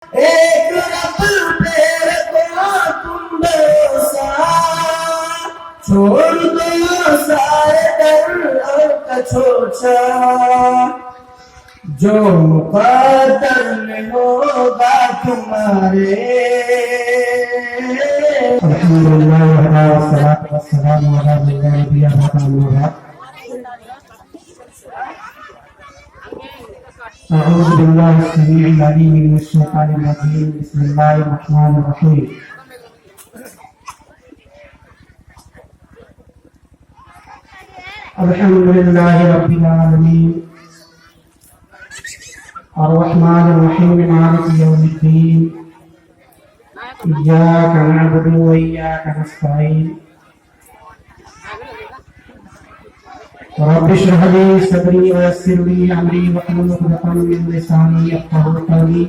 एक रब तेरे को तुम भरोसा, छोड़ दो सारे डर और कछोचा, जो मुकद्दर में होगा तुम्हारे। अल्हम्दुलिल्लाह वस्सलातु वस्सलामु अला नबिय्यिना अऊज़ु बिल्लाहि अस्समीउल अलीम मिनश शैतानिर रजीम। बिस्मिल्लाहिर रहमानिर रहीम। अल्हम्दुलिल्लाहि रब्बिल आलमीन अर्रहमानिर रहीम मालिकि यौमिद्दीन इय्याका नअबुदु व इय्याका नस्तईन रब्बि इश्रह ली सदरी व यस्सिर ली अमरी वहलुल उक़दतम मिन लिसानी यफ़क़हू क़ौली।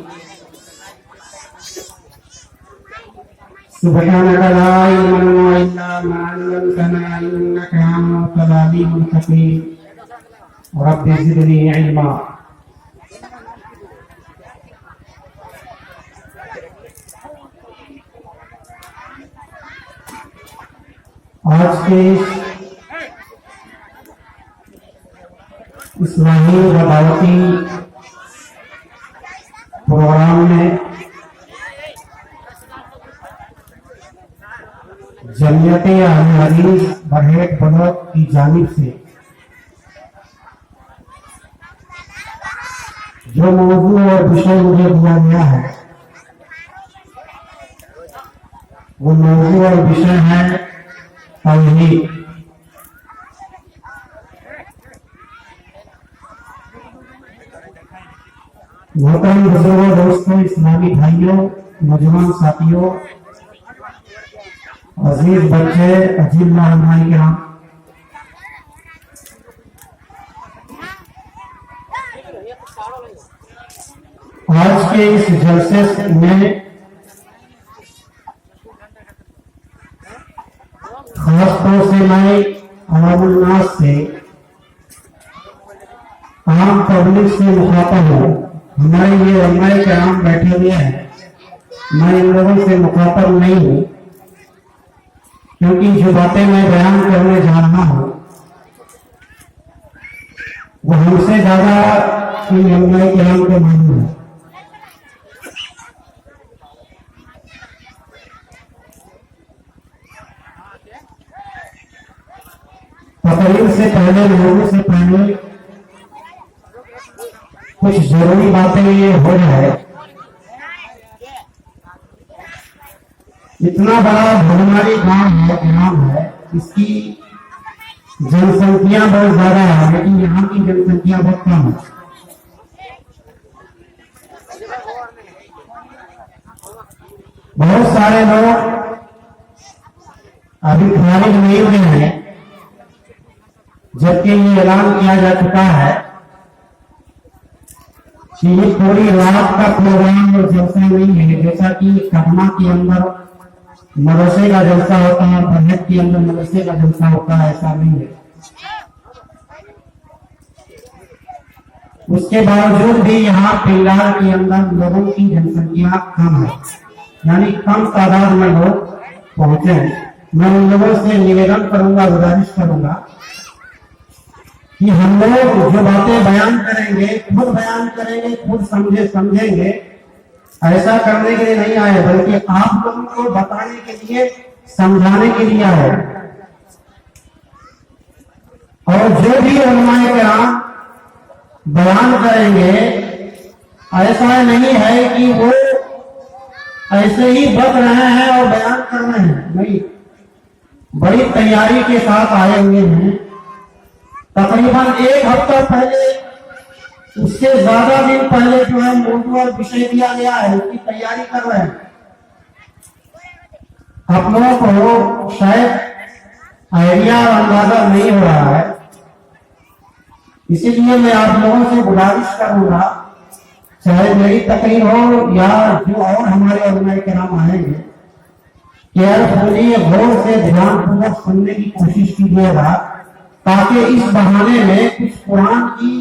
सुब्हानका ला इल्मा लना इल्ला मा अल्लमतना इन्नका अंतल अलीमुल हकीम। रब्बि ज़िदनी इल्मा। आज के इस्लामी रवायती प्रोग्राम में जमियते अहले हदीस बरहेट ब्लॉक की जानिब से जो मौजू और विषय मुझे दिया गया है वो मौजू और विषय है तौहीद। मोहतरम बुजुर्गों, दोस्तों, इस्लामी भाइयों, नौजवान साथियों, अजीज बच्चे, अजीज़ मेहमान किराम, आज के इस जलसे में खासतौर से मैं अवामुल नास से, आम पब्लिक से मुखातब हूँ। हमारे ये उलमाए किराम बैठे हुए हैं, मैं इन लोगों से मुखातब नहीं हूँ, क्योंकि जो बातें मैं बयान करने जा रहा हूँ वो हमसे ज्यादा इन उलमाए किराम को मालूम है। तकरीर से पहले, लोगों से पहले कुछ जरूरी बातें ये हो जाए। इतना बड़ा भगवानी गांव है, इसकी जनसंख्या बहुत ज्यादा है, लेकिन यहाँ की जनसंख्या बहुत कम है। बहुत सारे लोग अभी खारिज नहीं हुए हैं, जबकि ये ऐलान किया जा चुका है कि ये पूरी रात का प्रोग्राम और जलसा नहीं है। जैसा कि कदमा के अंदर मदरसे का जलसा होता है, बरहेट के अंदर मदरसे का जलसा होता है, ऐसा नहीं है। उसके बावजूद भी यहाँ फिलहाल के अंदर लोगों की जनसंख्या कम है, यानी कम तादाद में लोग पहुंचे हैं। मैं उन लोगों से निवेदन करूंगा, गुजारिश करूंगा कि हम लोग जो बातें बयान करेंगे खुद बयान करेंगे, खुद समझेंगे। ऐसा करने के लिए नहीं आए, बल्कि आप लोगों को बताने के लिए, समझाने के लिए आए। और जो भी उलमाए किराम बयान करेंगे, ऐसा नहीं है कि वो ऐसे ही बक रहे हैं और बयान कर रहे हैं, नहीं, बड़ी तैयारी के साथ आए हुए हैं। तकरीबन एक हफ्ता पहले, उससे ज्यादा दिन पहले जो है मौजूद और विषय दिया गया है, उसकी तैयारी कर रहे हैं। आप लोगों को शायद आइडिया और अंदाजा नहीं हो रहा है, इसीलिए मैं आप लोगों से गुजारिश करूंगा, चाहे मेरी तकरीर हो या जो और हमारे उलमाए किराम आएंगे, केयरफुली गौर से ध्यानपूर्वक सुनने की कोशिश कीजिएगा, ताकि इस बहाने में कुछ कुरान की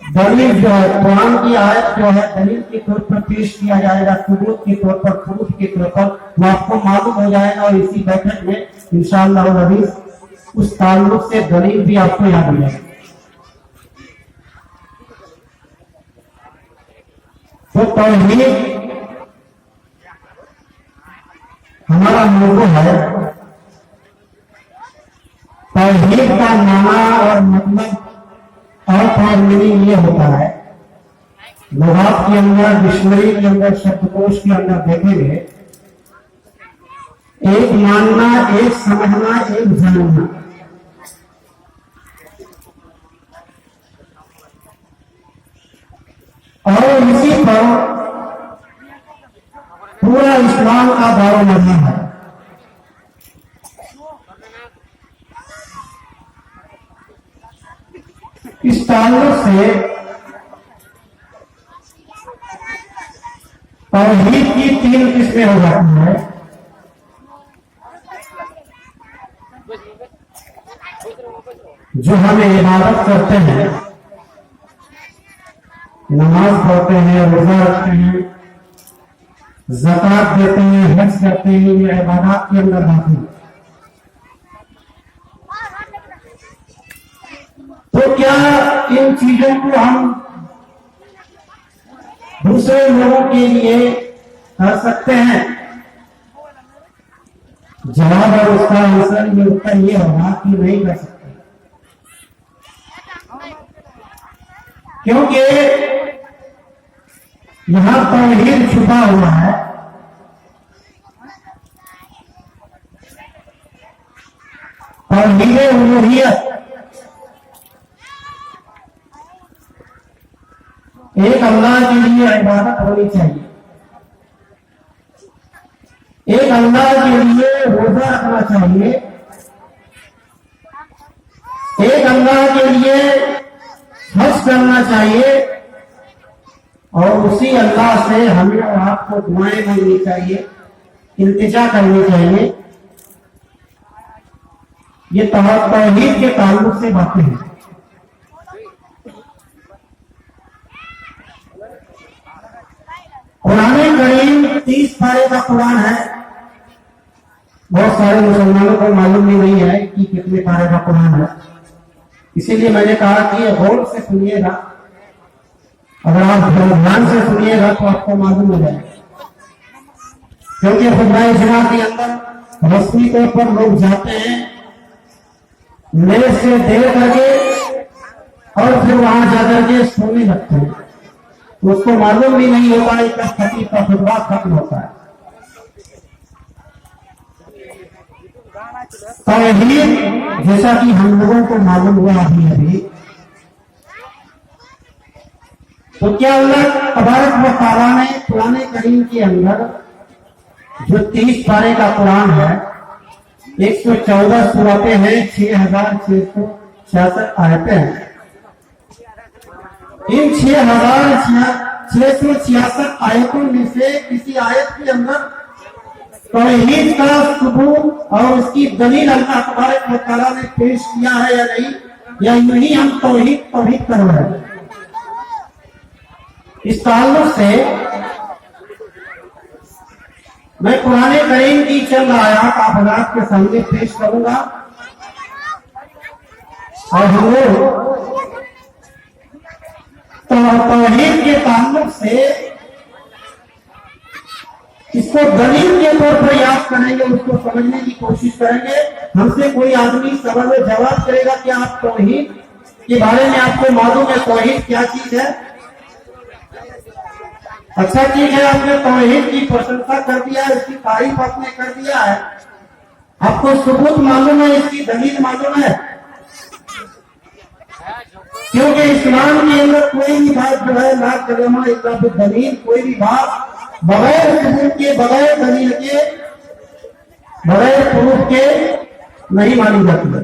दलील जो है, कुरान की आयत जो है दलील के तौर पर पेश किया जाएगा, सबूत के तौर पर, प्रूफ के तौर पर, वो आपको मालूम हो जाएगा। और इसी बैठक में इंशाअल्लाह अज़ीज़ उस ताल्लुक से दलील भी आपको याद हो जाएगी। तो तौहीद हमारा मौजू है। तौहीद का माना और मतलब और मीनिंग ये होता है, लुगात के अंदर, डिक्शनरी के अंदर, शब्दकोश के अंदर देखेंगे, एक मानना, एक समझना, एक जानना। और इसी पर पूरा इस्लाम का दारोमदार है। इस ताल्लुक से तौहीद की 3 किस्में हो जाती है। जो हम इबादत करते हैं, नमाज पढ़ते हैं, रोजा रखते हैं, ज़कात देते हैं, हज करते हैं, ये इबादत के अंदर आती है। तो क्या इन चीजों को हम दूसरे लोगों के लिए कर सकते हैं? जवाब और उसका आंसर ये उत्तर ये होगा कि नहीं कर सकते, क्योंकि यहां तौहीद छुपा हुआ है। तौहीद उलूहियत, एक अल्लाह के लिए इबादत होनी चाहिए, एक अल्लाह के लिए रोजा रखना चाहिए, एक अल्लाह के लिए हज करना चाहिए, और उसी अल्लाह से हमें और आपको दुआएं मांगनी चाहिए, इल्तिजा करनी चाहिए। ये तौहीद के ताल्लुक से बातें हैं। कुरान करीम 30 पारे का कुरान है। बहुत सारे मुसलमानों को मालूम भी नहीं है कि कितने पारे का कुरान है, इसीलिए मैंने कहा कि गौर से सुनिएगा। अगर आप ध्यान से सुनिएगा तो आपको मालूम हो जाएगा, क्योंकि खुदा इजमा के अंदर रस्मी तौर पर लोग जाते हैं, मेरे से देर करके और फिर वहां जाकर के सोने लगते हैं, तो उसको मालूम भी नहीं होता है कि खतीब का खुतबा खत्म होता है। तौहीद जैसा कि हम लोगों को मालूम हुआ अभी, तो क्या अल्लाह तबारक व तआला ने कुरान करीम के अंदर जो 30 पारे का कुरान है, 114 सूरतें हैं, 6666 आयतें हैं। इन 6666 आयतों में से किसी आयत के अंदर तौहीद का सबूत और उसकी दलील अल्लाह तबारक व तआला ने पेश किया है या नहीं, या यूं ही हम तौहीद कर रहे हैं? इस ताल्लुक से मैं कुरान करीम की चंद आयत आप हज़रात के सामने पेश करूंगा, और हम लोग तौहीद के ताल्लुक से इसको दलील के तौर पर याद करेंगे, उसको समझने की कोशिश करेंगे। हमसे कोई आदमी सवाल में जवाब करेगा कि आप तौहीद के बारे में आपको मालूम है, तौहीद क्या चीज है? अच्छा ठीक है, आपने तौहीद की प्रशंसा कर दिया है, इसकी तारीफ आपने कर दिया है, आपको सबूत मालूम है, इसकी दलील मालूम है, क्योंकि इस्लाम के अंदर कोई भी बात जो है ला कलमा इल्ला बिदलील, कोई भी बात बगैर सबूत के, बगैर दलील के, बगैर प्रूफ के नहीं मानी जाती है।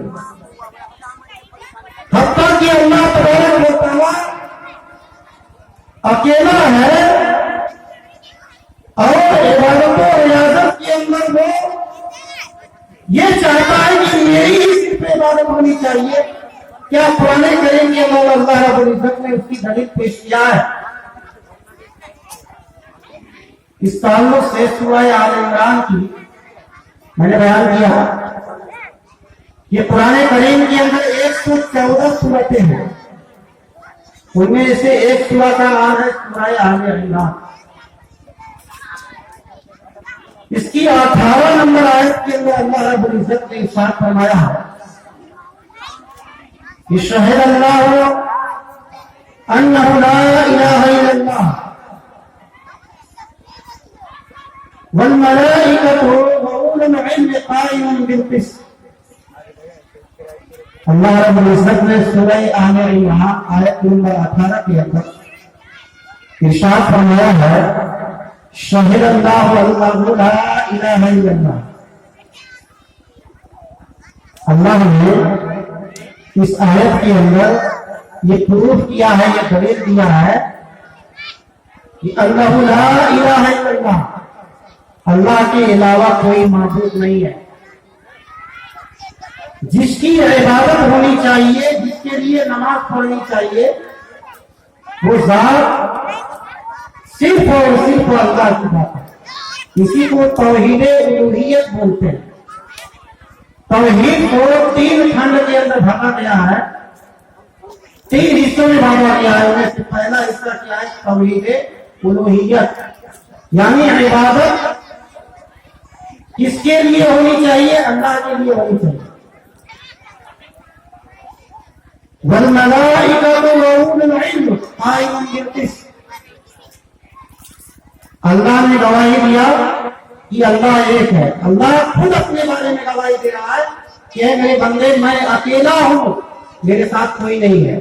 हत्ता कि अल्लाह तबारक व तआला अकेला है और इबादत और रियाजत के अंदर वो ये चाहता है कि मेरी ही सिर्फ इबादत होनी चाहिए, क्या पुराने करेंगे मौला अल्लाह रब्बुल इज्जत ने उसकी दलील पेश किया है। इस ताल्लुक से सूरह आल इमरान की मैंने बयान किया ये पुराने करीम के अंदर 114 सूरतें हैं, उनमें से एक सूरा का नाम है सूरह आल इमरान। इसकी 18 नंबर आयत के अंदर अल्लाह रब्बुल इज्जत ने इरशाद फरमाया है कि शहीद अल्लाह अन्नहु ला इलाहा इल्लल्लाह वल मलाइकतु व उलुल इल्म काइमुन बिल क़िस्त। अल्लाह रब्बुल इज्जत ने सूरह आल इमरान आयत नंबर 18 के अंदर इरशाद फरमाया है शहीद अल्लाह अन्नहु ला इलाहा इल्लल्लाह। अल्लाह ने इस आयत के अंदर ये प्रूफ किया है, ये दलील दिया है कि अल्लाह ला इलाहा इल्लल्लाह, अल्लाह के अलावा कोई माबूद नहीं है जिसकी इबादत होनी चाहिए, जिसके लिए नमाज पढ़नी चाहिए, वो जात सिर्फ और सिर्फ अल्लाह की बात है। इसी को तौहीद उलूहियत बोलते हैं। तौहीद को 3 खंड के अंदर भागा गया है, 3 हिस्सों में भागा गया है। उनमें से पहला हिस्सा क्या है? तौहीद उलूहियत, यानी इबादत किसके लिए होनी चाहिए? अल्लाह के लिए होनी चाहिए। वल मलाइकतु व उलुल इल्म काइमुन बिल क़िस्त। अल्लाह ने गवाही दिया कि अल्लाह एक है। अल्लाह खुद अपने बारे में गवाही दे रहा है कि मेरे बंदे मैं अकेला हूं, मेरे साथ कोई नहीं है।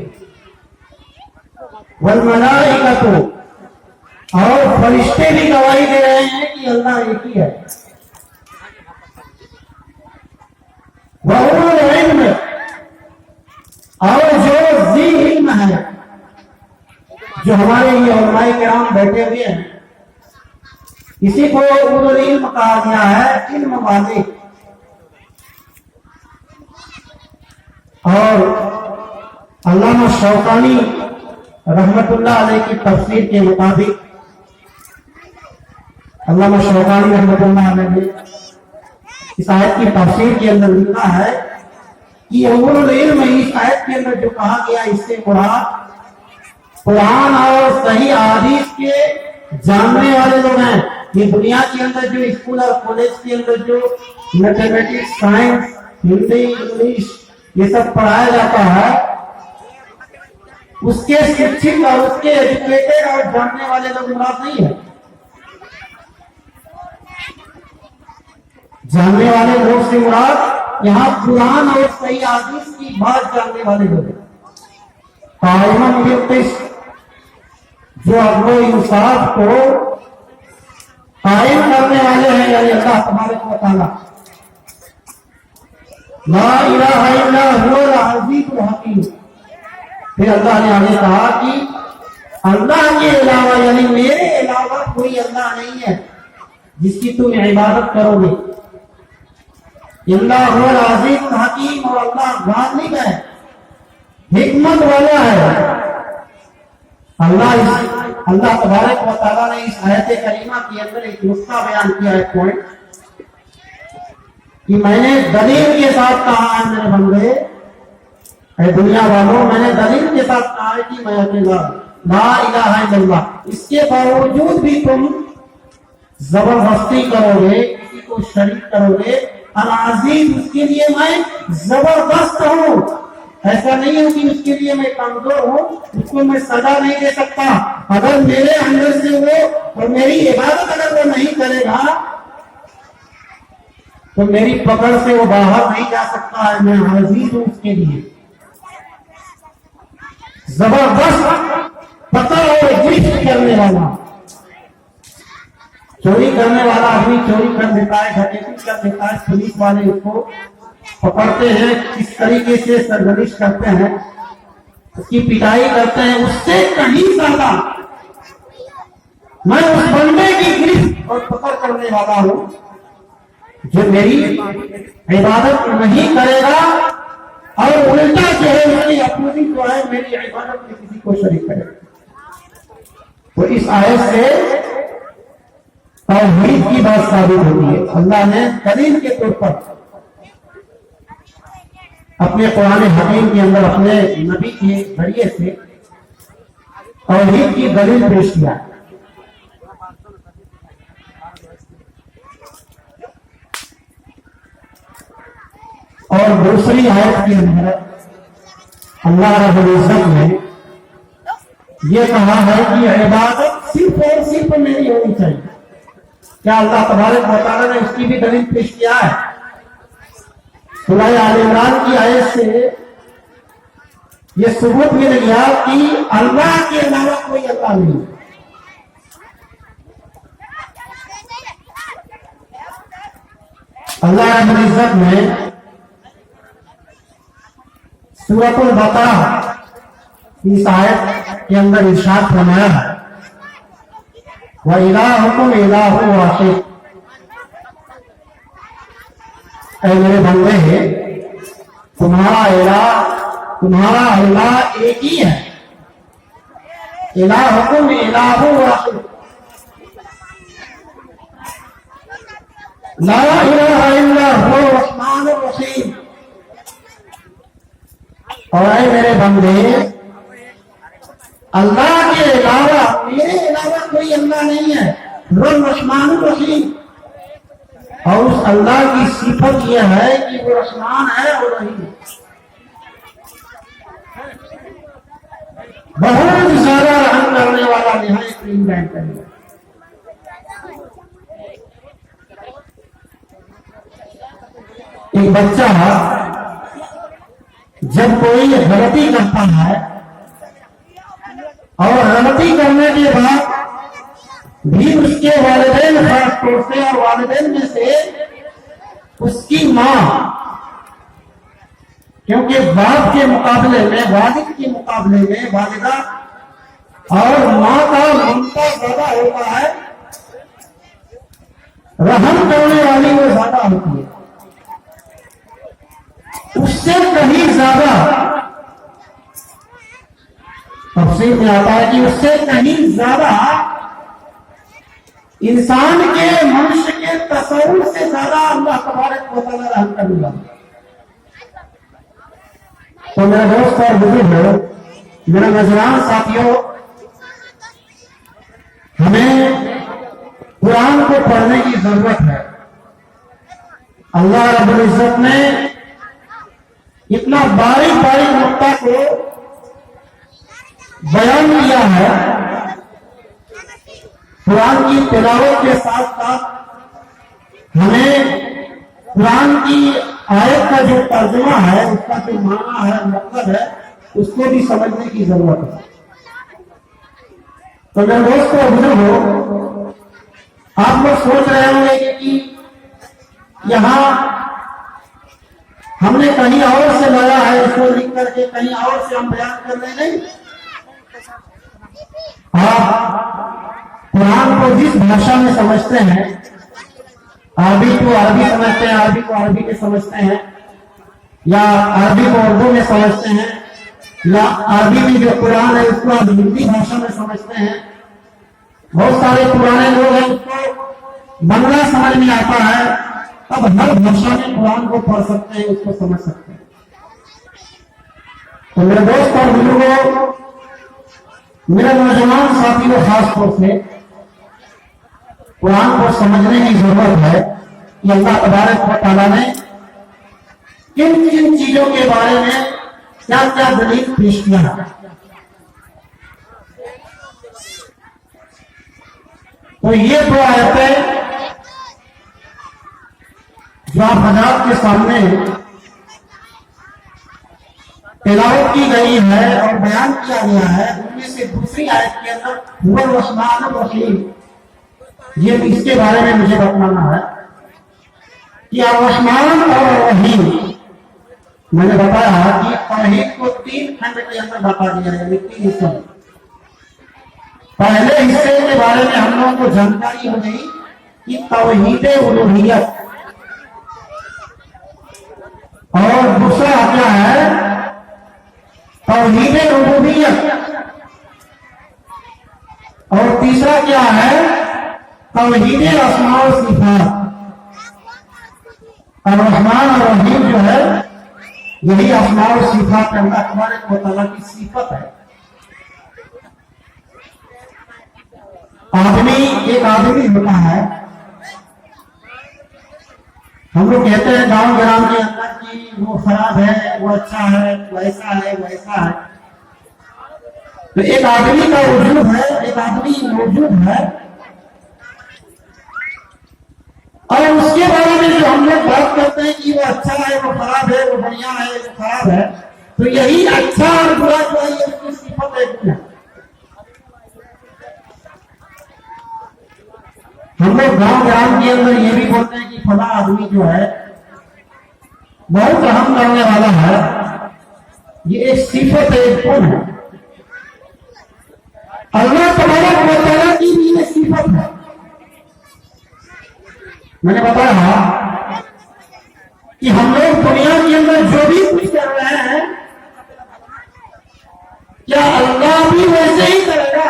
वल मलाइकतु, और फरिश्ते भी गवाही दे रहे हैं कि अल्लाह एक ही है। व उलुल इल्म, और जो ज़ी इल्म है, जो हमारे ये उलमाए किराम बैठे हुए हैं, इसी को उलुल इल्म कहा गया है, इल्म वाले। और अल्लामा शौकानी रहमतुल्लाह अलैह की तफसीर के मुताबिक, अल्लामा शौकानी रहमतुल्लाह अलैह ने इस आयत की तफसीर के अंदर लिखा है कि उलुल इल्म इस आयत के अंदर जो कहा गया, इससे मुराद कुरान और सही हदीस के जानने वाले लोग हैं। ये दुनिया के अंदर जो स्कूल और कॉलेज के अंदर जो मैथमेटिक्स, साइंस, हिंदी, इंग्लिश ये सब पढ़ाया जाता है, उसके शिक्षित और उसके एजुकेटेड और जानने वाले लोग मुराद नहीं है। जानने वाले लोग से मुराद यहाँ कुरान और सही हदीस की बात जानने वाले लोग, कायमन बिल क़िस्त, जो अदल इंसाफ को कायम करने वाले हैं, यानी अल्लाह तबारक व तआला। ला इलाहा इल्ला हुवल अज़ीज़ुल हकीम। फिर अल्लाह ने आगे कहा कि अल्लाह के अलावा, यानी मेरे अलावा कोई अल्लाह नहीं है जिसकी तुम इबादत करोगे। इल्ला हुवल अज़ीज़ुल हकीम, और अल्लाह गालिब है, हिकमत वाला है। अल्लाह तबारक व तआला ने इस आयत करीमा के अंदर एक नुस्खा बयान किया है, पॉइंट, कि मैंने दलील के साथ कहा है मेरे बंदे, ऐ दुनिया वालों, मैंने दलील के साथ कहा है कि मैं अकेला, ला इलाहा इल्लल्लाह। इसके बावजूद भी तुम जबरदस्ती करोगे, किसी को शरीक करोगे। अल-अज़ीज़, उसके लिए मैं जबरदस्त हूं, ऐसा नहीं है कि उसके लिए मैं कमजोर हूं, उसको मैं सजा नहीं दे सकता। अगर मेरे अंदर से वो और मेरी इबादत अगर वो नहीं करेगा तो मेरी पकड़ से वो बाहर नहीं जा सकता है। मैं अज़ीज़ हूं उसके लिए, जबरदस्त पकड़ और गिरफ्त करने वाला। चोरी करने वाला आदमी चोरी कर देता है, डकैती कर देता है, पुलिस वाले उसको पकड़ते हैं, किस तरीके से सरगर्मिश करते हैं, उसकी पिटाई करते हैं, उससे कहीं ज्यादा मैं उस बंदे की गिरफ्त और पकड़ करने वाला हूं जो मेरी इबादत नहीं करेगा और उल्टा जो है मेरी अपोजिट जो है मेरी इबादत में किसी को शरीक करे। तो इस आयत से तौहीद की बात साबित होती है। अल्लाह ने दलील के तौर पर अपने कुरान हकीम के अंदर अपने नबी के जरिए से तौहीद की दलील पेश किया। और दूसरी आयत के अंदर अल्लाह रब्बुल इज्जत ने यह कहा है कि इबादत सिर्फ और सिर्फ मेरी होनी चाहिए। क्या अल्लाह तबारक व तआला ने इसकी भी दलील पेश किया है। सूरह आल इमरान की आयत से यह सबूत मिल गया कि अल्लाह के अलावा कोई अल्लाह नहीं। अल्लाह रब्बुल इज्जत ने सूरह बकरा इस आयत के अंदर इरशाद फरमाया है, व इलाहुकुम इलाहुन वाहिद। ऐ मेरे बंदे, तुम्हारा अल्लाह एक ही है। इलाहुकुम इलाहुन वाहिद, ला इलाहा इल्ला हुवल रहमानुर रहीम। और ऐ मेरे बंदे, अल्लाह के अलावा मेरे अलावा कोई अल्लाह नहीं है। रहमानुर रहीम, और उस अल्लाह की सिफत यह है कि वो रहमान है और रहीम। बहुत ज्यादा रहम करने वाला, निहायत रहम करने वाला। एक बच्चा जब कोई गलती करता है और गलती करने के बाद भी उसके वालिदैन, खास तौर से और वालिदैन में से उसकी माँ, क्योंकि बाप के मुकाबले में, वालिद के मुकाबले में वालिदा और माँ का ममता ज्यादा होता है, रहम करने वाली वो ज्यादा होती है। उससे कहीं ज्यादा तफसीर में आता है कि उससे कहीं ज्यादा इंसान के, मनुष्य के तसव्वुर से ज्यादा अल्लाह तबारक व तआला रहम करने वाला। तो मेरे दोस्त और बुजुर्ग, मेरे नौजवान साथियों, हमें कुरान को पढ़ने की जरूरत है। अल्लाह रब्बुल इज्जत ने इतना बारीक बारीक नुक्ता को बयान किया है। कुरान की तिलावत के साथ साथ हमें कुरान की आयत का जो तर्जुमा है, उसका जो माना है, मतलब है, उसको भी समझने की जरूरत है। तो मेरे दोस्तों, बुजुर्गों, आप लोग सोच रहे होंगे कि यहां हमने कहीं और से लाया है, इसको लिख करके कहीं और से हम बयान कर रहे नहीं। आप कुरान को जिस भाषा में समझते हैं, अरबी को अरबी समझते हैं, अरबी को अरबी में समझते हैं, या अरबी को उर्दू में समझते हैं, या अरबी में जो कुरान है उसको आप हिंदी भाषा में समझते हैं। बहुत सारे पुराने लोग हैं, उसको बंगला समझ में आता है, अब हर भाषा में कुरान को पढ़ सकते हैं, उसको समझ सकते हैं। तो मेरे दोस्त और बुजुर्गों, मेरे नौजवान साथियों, खास तौर से कुरान को समझने की जरूरत है कि अल्लाह तबारक व तआला ने किन किन चीजों के बारे में क्या क्या दलील पेश किया है। तो ये दो आयतें जो आप हज़रात के सामने तिलावत की गई है और बयान किया गया है, उनमें से दूसरी आयत के अंदर हुवल रहमानुर रहीम, ये इसके बारे में मुझे बताना है कि रहमान और रहीम, मैंने बताया कि तौहीद को 3 खंड के अंदर बता दिया है, 3 हिस्सों। पहले हिस्से के बारे में हम लोगों को जानकारी हो गई कि तौहीद उलूहियत, और दूसरा क्या है, तौहीद रुबूबियत। और तीसरा क्या है, तौहीद अस्मा व सिफात। और रहमान और रहीम जो है यही अस्मा व सिफात अल्लाह तबारक व तआला की सिफत है। एक आदमी होता है, हम लोग कहते हैं गांव ग्राम के अंदर कि वो खराब है, वो अच्छा है, वैसा है वैसा है। तो एक आदमी का वजूद है, एक आदमी मौजूद है, और उसके बारे में जो हम लोग बात करते हैं कि वो अच्छा है, वो खराब है, वो बढ़िया है, वो खराब है, तो यही अच्छा और बुरा जो है ये उसकी सिफत है। हम लोग गांव ग्राम के अंदर ये भी बोलते हैं कि फला आदमी जो है बहुत रहम करने वाला है, ये एक सिफत है, एक गुण है। अल्लाह तबारक व तआला की भी ये सिफत है। मैंने बताया कि हम लोग दुनिया के अंदर जो भी कुछ कर रहे हैं, क्या अल्लाह भी वैसे ही करेगा?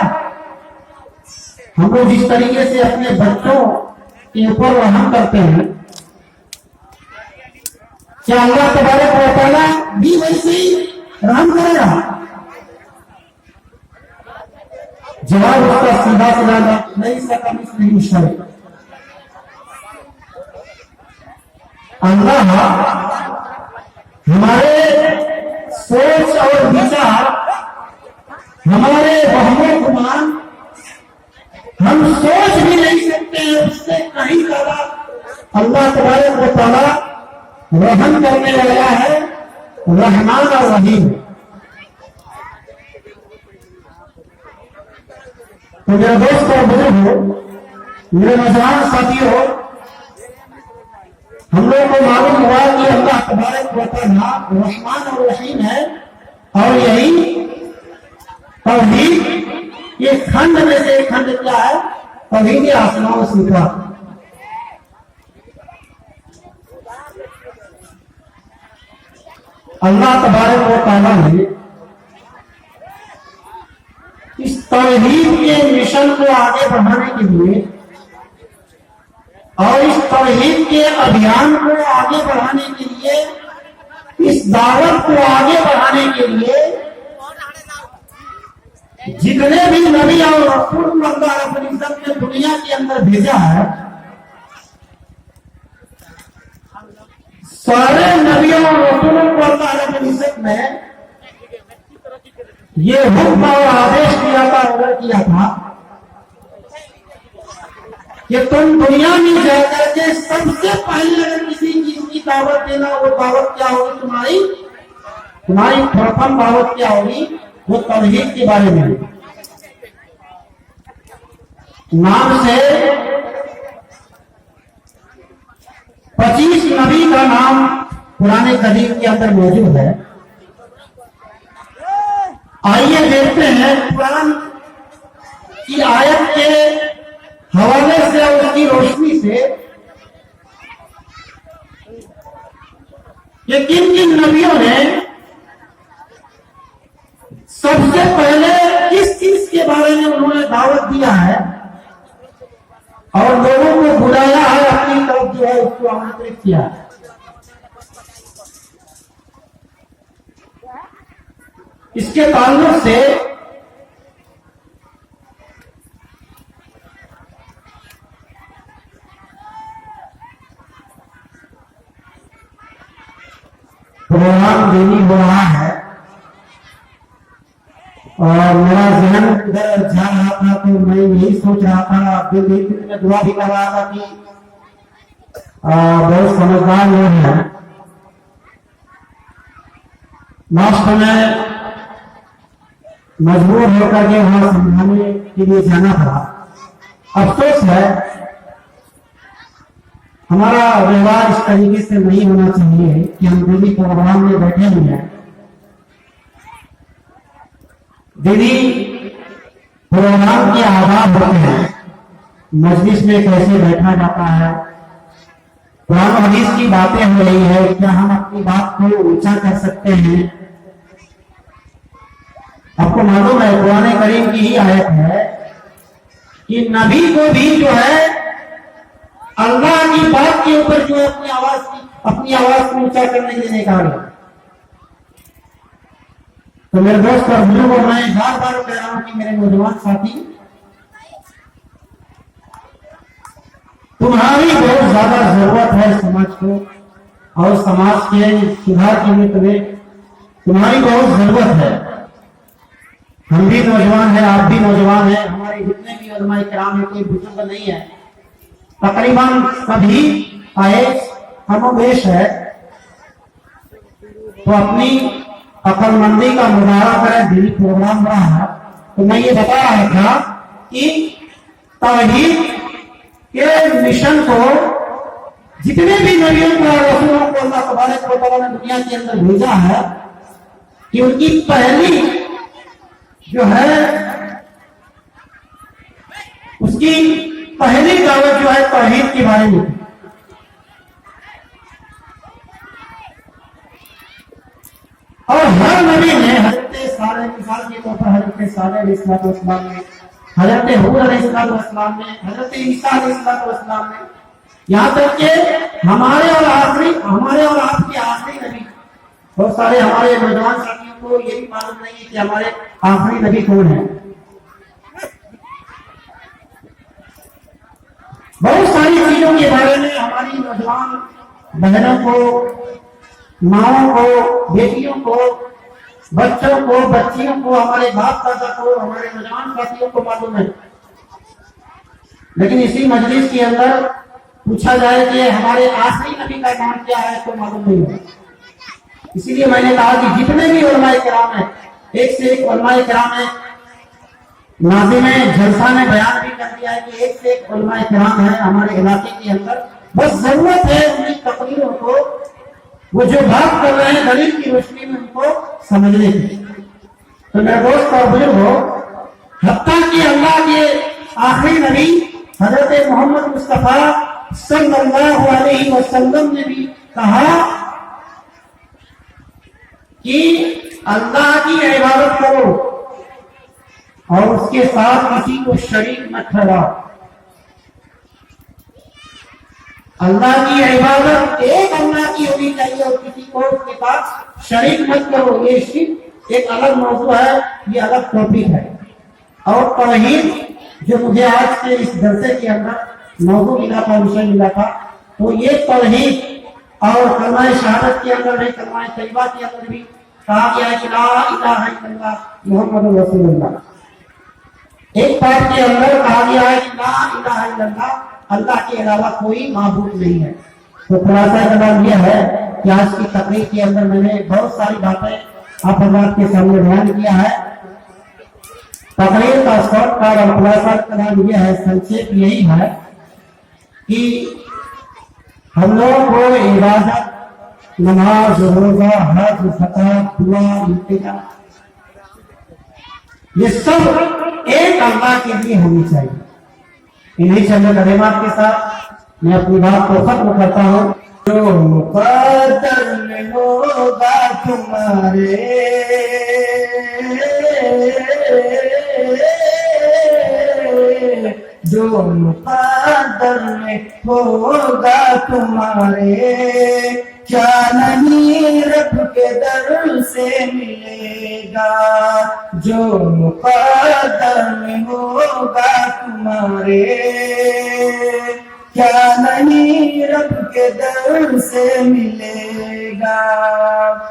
हम लोग जिस तरीके से अपने बच्चों के ऊपर रहम करते हैं, क्या अल्लाह तबारक व तआला भी वैसे ही रहम करेगा? जवाब उसका सीधा सीधा नहीं सकता, नहीं शर्त। अल्लाह हमारे सोच और विचार, हमारे वहमो गुमान हम सोच भी नहीं सकते हैं, उससे कहीं ज्यादा अल्लाह तबारक व तआला रहम करने वाला है, रहमान और रहीम। तो मेरे दोस्त और बुजुर्ग हो, मेरे नौजवान साथी हो, हम लोग को मालूम हुआ कि अल्लाह तबारक व तआला रहमान और रहीम है, और यही तौहीद ये खंड में से एक खंड क्या है, तौहीद अस्मा व सिफात। अल्लाह तबारक व तआला ने इस तौहीद के मिशन को आगे बढ़ाने के लिए और इस तौहीद के अभियान को आगे बढ़ाने के लिए, इस दावत को आगे बढ़ाने के लिए जितने भी नबी और रसूल अल्लाह रब्बुल इज्जत ने दुनिया के अंदर भेजा है, सारे नबियों और रसूलों को अल्लाह रब्बुल इज्जत ने ये हुक्म और आदेश किया था, ऑर्डर किया था कि तुम दुनिया में जाकर के सबसे पहले अगर किसी चीज की दावत देना, वो दावत क्या होगी? तुम्हारी प्रथम दावत क्या होगी? वो तौहीद के बारे में। नाम से 25 नबी का नाम पुराने कदीम के अंदर मौजूद है। आइए देखते हैं कुरान की आयत के हवाले से और उसकी रोशनी से कि किन किन नबियों ने सबसे पहले किस चीज के बारे में उन्होंने दावत दिया है और लोगों को बुलाया है, अपनी तरफ जो है उसको आमंत्रित किया है। इसके ताल्लुक से प्रोग्राम देनी हो रहा है और मेरा जहन उधर जा रहा था, तो मैं यही सोच रहा था, दिल में दुआ भी कर रहा था कि बहुत समझदार लोग हैं। लास्ट में मजबूर होकर के वहां समझाने के लिए जाना पड़ा। अफसोस है, हमारा व्यवहार इस तरीके से नहीं होना चाहिए कि हम दीदी प्रोग्राम में बैठे हुए हैं, दीदी प्रोग्राम के आदाब होते हैं, मजलिस में कैसे बैठा जाता है, कुरान और हदीस की बातें हो रही है, क्या हम अपनी बात को ऊंचा कर सकते हैं? आपको मालूम है कुरान करीम की ही आयत है कि नबी को भी जो है अल्लाह की बात के ऊपर जो है अपनी आवाज को ऊंचा करने देने का है। तो मेरे दोस्त और बुजुर्गों, मैं बार बार कह रहा हूं कि मेरे नौजवान साथी, तुम्हारी बहुत ज्यादा जरूरत है समाज को और समाज के सुधार के लिए तुम्हारी बहुत जरूरत है। हम भी नौजवान हैं, आप भी नौजवान हैं, हमारे जितने भी उलमाए किराम है, कोई बुजुर्ग नहीं है, तकरीबन सभी आए कमोबेश है। तो अपनी अक्लमंदी का मुजाहरा करें, दिली प्रोग्राम रहा है। तो मैं ये बता रहा था कि तौहीद के मिशन को जितने भी नबियों को और रसूलों को अल्लाह तबारक व तआला ने दुनिया के अंदर भेजा है, कि उनकी पहली जो है उसकी पहली दावत जो है तौहीद के बारे में। और हर नबी ने हजरत साले, मिसाल के तौर पर हजरत सालेह अलैहिस्सलाम ने, हजरत हूद अलैहिस्सलाम ने, हजरत ईसा अलैहिस्सलाम ने, यहाँ तक के हमारे और आपके आखिरी नबी, बहुत सारे हमारे नौजवान साथियों को ये भी मालूम नहीं है कि हमारे आखिरी नबी कौन है। बहुत सारी चीजों के बारे में हमारी नौजवान बहनों को, माओं को, बेटियों को, बच्चों को, बच्चियों को, हमारे बाप दादा को, हमारे नौजवान साथियों को मालूम है। लेकिन इसी मजलिस के अंदर पूछा जाए कि हमारे आखिरी नबी का नाम क्या है तो मालूम नहीं है। इसीलिए मैंने कहा कि जितने भी उलमाए किराम है, एक से एक उलमाए किराम है, नाज़िम जलसा ने बयान भी कर दिया है कि एक से एक उलमाए किराम है हमारे इलाके के अंदर। बस जरूरत है उनकी तकरीरों को, वो जो बात कर रहे हैं दलील की रोशनी में उनको समझने की। तो मेरे दोस्त और बुजुर्गों, हत्ता कि अल्लाह के आखिरी नबी हजरत मोहम्मद मुस्तफा सल्लल्लाहु अलैहि वसल्लम ने भी कहा कि अल्लाह की इबादत करो और उसके साथ किसी को शरीक मत ठहराओ। अल्लाह की इबादत एक अल्लाह की होनी चाहिए और किसी को उसके साथ शरीक मत करो। ये सिर्फ एक अलग मौजू है, ये अलग टॉपिक है। और तौहीद जो मुझे आज के इस जलसे के अंदर मौजू मिला था, विषय मिला था, तो ये तौहीद और कलमा शहादत के अंदर भी, कलमा तैयबा के अंदर भी कहा गया है कि ला इलाहा इल्लल्लाह मुहम्मदुर रसूलुल्लाह। एक पाठ के अंदर कहा गया है कि ला इलाहा इल्लल्लाह, अल्लाह के अलावा कोई माबूद नहीं है। तो खुलासा कलाम यह है कि आज की तकरीर के अंदर मैंने बहुत सारी बातें आप हज़रात के सामने बयान किया है। तकरीर का शॉर्टकट और खुलासा कलाम यह है, संक्षेप यही है कि हम लोगों को इबादत, नमाज, रोजा, हज, ज़कात, दुआ, इल्तिजा, ये सब एक अल्लाह के लिए होनी चाहिए। इन्हीं चंद कलिमात के साथ मैं अपनी बात को खत्म करता हूँ। जो मुक़द्दर में होगा तुम्हारे, जो मुक़द्दर में होगा तुम्हारे, क्या नहीं रब के दर से मिलेगा। जो मुक़द्दर में होगा तुम्हारे, क्या नहीं रब के दर से मिलेगा।